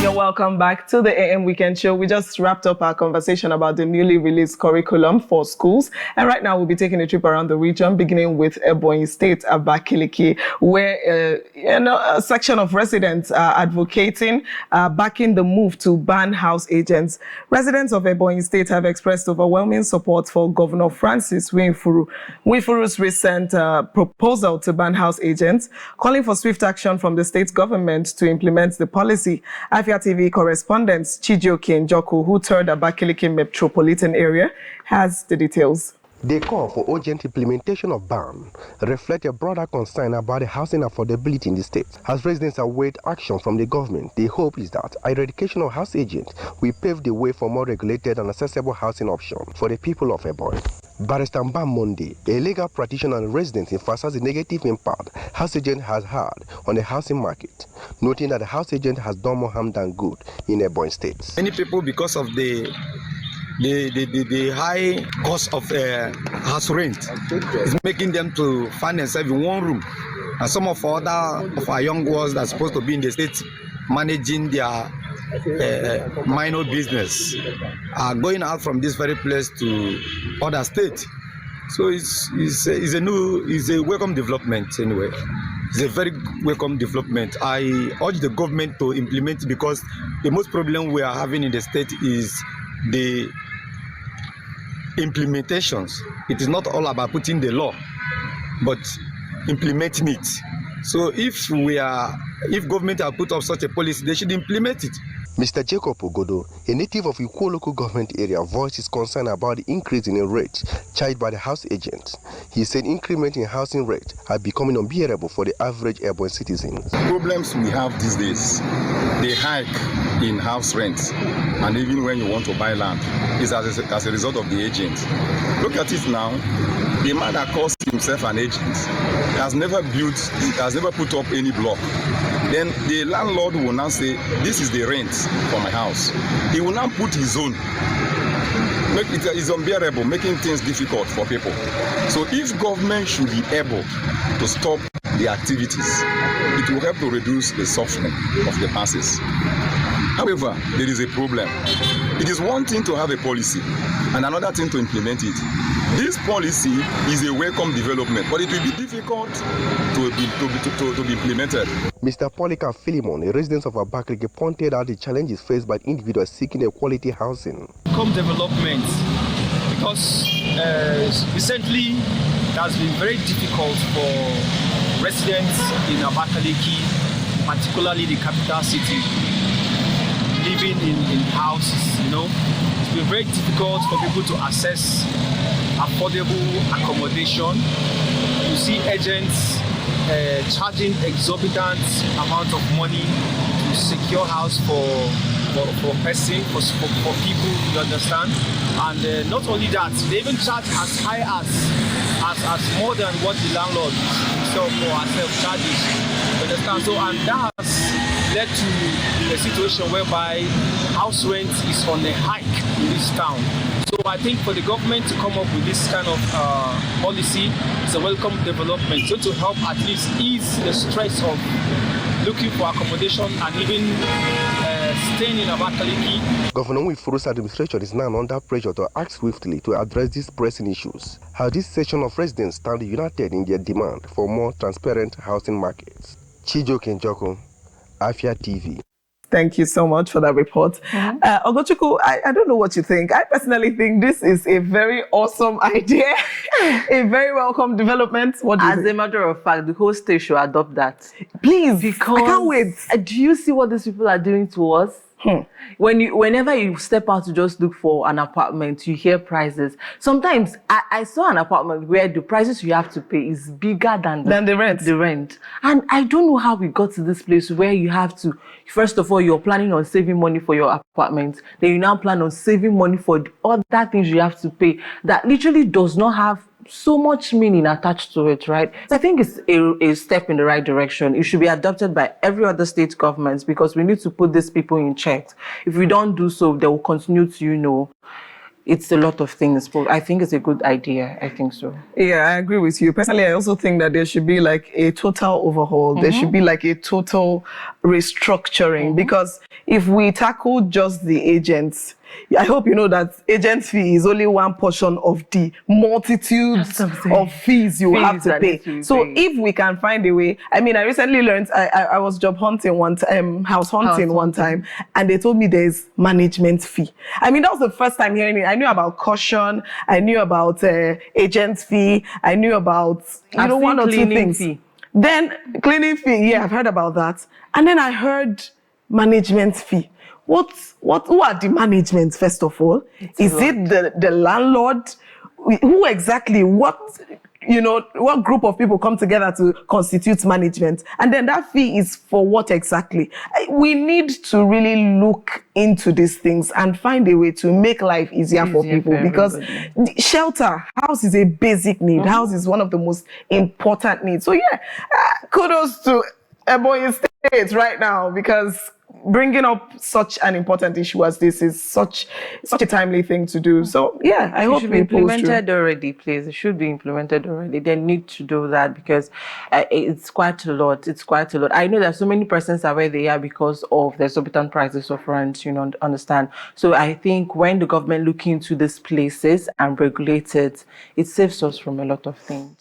You're welcome back to the AM Weekend Show. We just wrapped up our conversation about the newly released curriculum for schools. And right now we'll be taking a trip around the region, beginning with Ebonyi State, Abakaliki, where a section of residents are advocating, backing the move to ban house agents. Residents of Ebonyi State have expressed overwhelming support for Governor Francis Nwifuru's recent proposal to ban house agents, calling for swift action from the state government to implement the policy. Afia TV correspondent Chijioke Njoku, who toured the Abakaliki metropolitan area, has the details. The call for urgent implementation of ban reflect a broader concern about the housing affordability in the state. As residents await action from the government, the hope is that eradication of house agents will pave the way for more regulated and accessible housing options for the people of Ebonyi. Barrister Mbam Monday, a legal practitioner and resident, emphasizes the negative impact house agent has had on the housing market, noting that the house agent has done more harm than good in Ebonyi State. Many people, because of the high cost of house rent, is making them to find themselves in one room. And some of our young ones that are supposed to be in the state managing their minor business are going out from this very place to other states. So it's a welcome development anyway. It's a very welcome development. I urge the government to implement it, because the most problem we are having in the state is the implementations. It is not all about putting the law, but implementing it. So if government have put up such a policy, they should implement it. Mr. Jacob Ogodo, a native of Ikwo local government area, voiced his concern about the increase in the rate charged by the house agents. He said increment in housing rate are becoming unbearable for the average Ebonyi citizen. Problems we have these days, the hike in house rents, and even when you want to buy land, is as a result of the agents. Look at it now. The man that calls himself an agent has never put up any block. Then the landlord will now say, this is the rent for my house. He will now put his own. It is unbearable, making things difficult for people. So if government should be able to stop the activities, it will help to reduce the suffering of the masses. However, there is a problem. It is one thing to have a policy and another thing to implement it. This policy is a welcome development, but it will be difficult to be implemented. Mr. Polika Philemon, a resident of Abakaliki, pointed out the challenges faced by individuals seeking a quality housing. Welcome development, because recently it has been very difficult for residents in Abakaliki, particularly the capital city, living in houses. It's been very difficult for people to access affordable accommodation. You see agents charging exorbitant amount of money to secure house for people, you understand? And not only that, they even charge as high as more than what the landlord himself or herself charges, you understand? So, and that has led to a situation whereby house rent is on a hike in this town. So I think for the government to come up with this kind of policy is a welcome development, so to help at least ease the stress of looking for accommodation and even staying in Abakaliki. Governor Nwifuru's administration is now under pressure to act swiftly to address these pressing issues. How this section of residents stand united in their demand for more transparent housing markets. Chijioke Njoku, Afia TV. Thank you so much for that report. Ogochukwu, I don't know what you think. I personally think this is a very awesome idea, a very welcome development. What do you think? As a matter of fact, the whole state should adopt that. Please, because I can't wait. Do you see what these people are doing to us? Whenever you step out to just look for an apartment, you hear prices. Sometimes I saw an apartment where the prices you have to pay is bigger than the rent. And I don't know how we got to this place where you have to, first of all, you're planning on saving money for your apartment. Then you now plan on saving money for the other things you have to pay that literally does not have so much meaning attached to it, right? So I think it's a step in the right direction. It should be adopted by every other state government, because we need to put these people in check. If we don't do so, they will continue to, it's a lot of things, but I think it's a good idea. I think so. Yeah, I agree with you. Personally, I also think that there should be like a total overhaul. There should be like a total restructuring, because if we tackle just the agents, I hope you know that agent fee is only one portion of the multitudes of fees you have to pay. So if we can find a way, I mean, I recently learned, I was job hunting one time, house hunting one time, and they told me there's management fee. I mean, that was the first time hearing it. I knew about caution, I knew about agent fee, I knew about, you know, one or two things. Fee. Then cleaning fee, yeah, I've heard about that. And then I heard management fee. Who are the management, first of all? Is it the landlord? Who exactly, what group of people come together to constitute management? And then that fee is for what exactly? We need to really look into these things and find a way to make life easier for people, because shelter, house is a basic need. House is one of the most important needs. So yeah, kudos to Ebonyi State right now, because bringing up such an important issue as this is such a timely thing to do. So yeah, I hope it should be implemented already, please. It should be implemented already. They need to do that, because it's quite a lot. It's quite a lot. I know that so many persons are where they are because of the exorbitant prices of rent, you know, understand. So I think when the government look into these places and regulate it, it saves us from a lot of things.